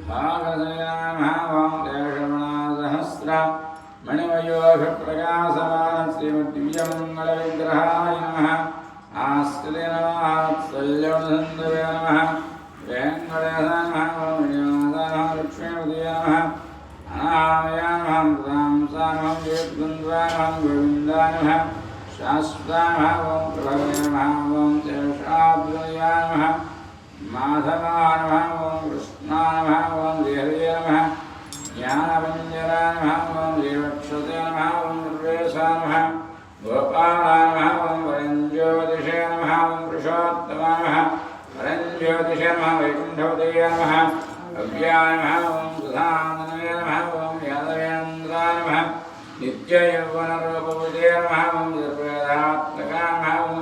भागदयामः ओं देशमणासहस्र मणिमयोगप्रकाशमान श्रीमद्दिव्यमङ्गलविग्रहाय नमः आस्ते नमः आत्सल्यवसन्तवे नमः वेङ्कटेशाय नमः ओं विजयनाथाय नमः लक्ष्मीपतये नमः अनामयाय नमः मृतांसाय नमः वेदद्वन्द्वाय नमः गोविन्दाय नमः शाश्वताय नमः ओं प्रभवे नमः ओं शेषाद्वयाय नमः माधवाय नमः ओं कृष्णाय नमः ओं हरे नमः ज्ञानवञ्जनाय नमः ओं देवक्षते नमः ओं सर्वेशाय नमः गोपालाय नमः ओं वरञ्ज्योतिषे नमः ओं पुरुषोत्तमाय नमः वरञ्ज्योतिषे नमः वैकुण्ठपतये नमः अव्याय नमः ओं सुधानन्दवे नमः ओं यादवेन्द्राय नमः नित्ययौवनरूपपतये नमः ओं सर्ववेदात्मकाय नमः ओं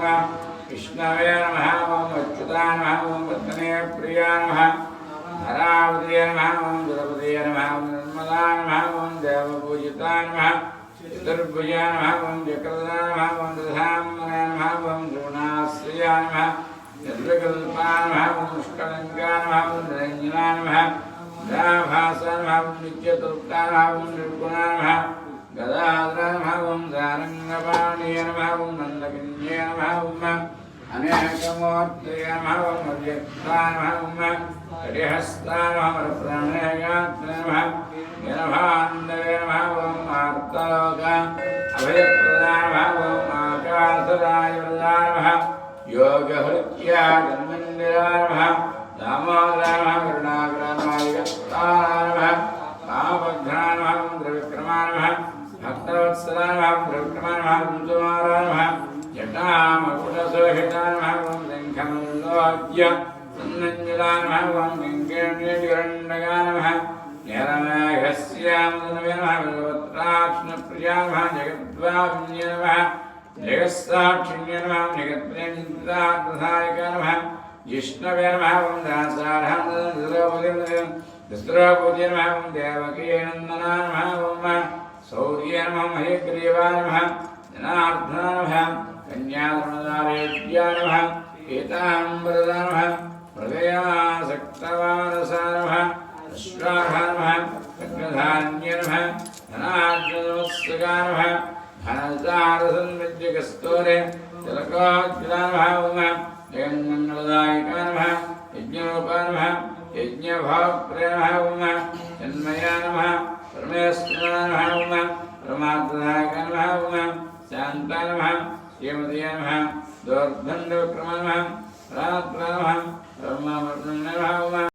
विष्णवे नमः ओं अच्युताय नमः ओं पद्मने प्रियाय नमः हरावतये नमः ओं दुरपतये नमः ओं निर्मलाय नमः ओं देवपूजिताय नमः चतुर्भुजाय नमः ओं जक्रदाय नमः ओं दधाम्नाय नमः ओं द्रोणाश्रयाय नमः चन्द्रकल्पाय नमः ओं निष्कलङ्काय नमः ओं निरञ्जनाय नमः दाभासाय नमः ओं नित्यतुर्काय नमः ओं निर्गुणाय नमः गदाधराय नमः ओं सारङ्गपाणिये नमः ओं नन्दकन्ये नमः ओं अनेकमूर्तये नमः ओं अव्यक्ताय नमः ओं हरिहस्ताय नमः वरप्राणयात्रे नमः गिरभान्दवे नमः ओं आर्तलोक अभयप्रदाय नमः ओं आकाशराय वरदाय नमः योगहृत्या जन्मन्दिराय नमः दामोदराय नमः करुणाकराय नमः विगताय नमः पापघ्नाय नमः ओं त्रिविक्रमाय नमः भक्तवत्सलाय नमः त्रिविक्रमाय नमः कुञ्जमाराय नमः जटामकुटशोभिताय नमः ओं शङ्खमल्लोक्य सन्नञ्जलाय नमः ओं किङ्केण्यगरण्डकाय नमः नीलमेघस्यामदनवे नमः विलवत्राक्ष्णप्रियाय नमः जगद्वापिन्ये नमः जगत्साक्षिण्ये नमः जगत्प्रेमितार्थसायकाय नमः जिष्णवे नमः ओं दासारहं दस्रोपूज्ये नमः ओं देवकीनन्दनाय नमः ओं सौर्ये नमः महेग्रीवाय नमः जनार्दनाय नमः कन्याधरणदारेभ्याय नमः पीताम्बरदाय नमः हृदयासक्तवारसाय नमः अश्वाहाय नमः खड्गधान्ये नमः धनार्जनोत्सुकाय नमः धनचारसन्विद्यकस्तूरे तिलकोज्ज्वलाय नमः ओं जगन्मङ्गलदायकाय नमः यज्ञरूपाय नमः यज्ञभोक्त्रे नमः ओं जन्मयाय नमः परमेश्वराय नमः ओं परमार्थदायकाय नमः ओं शान्ताय नमः श्रीमतीय नमः दोर्धण्डविक्रमाय नमः रात्राय नमः ब्रह्मवर्णनाय नमः ओं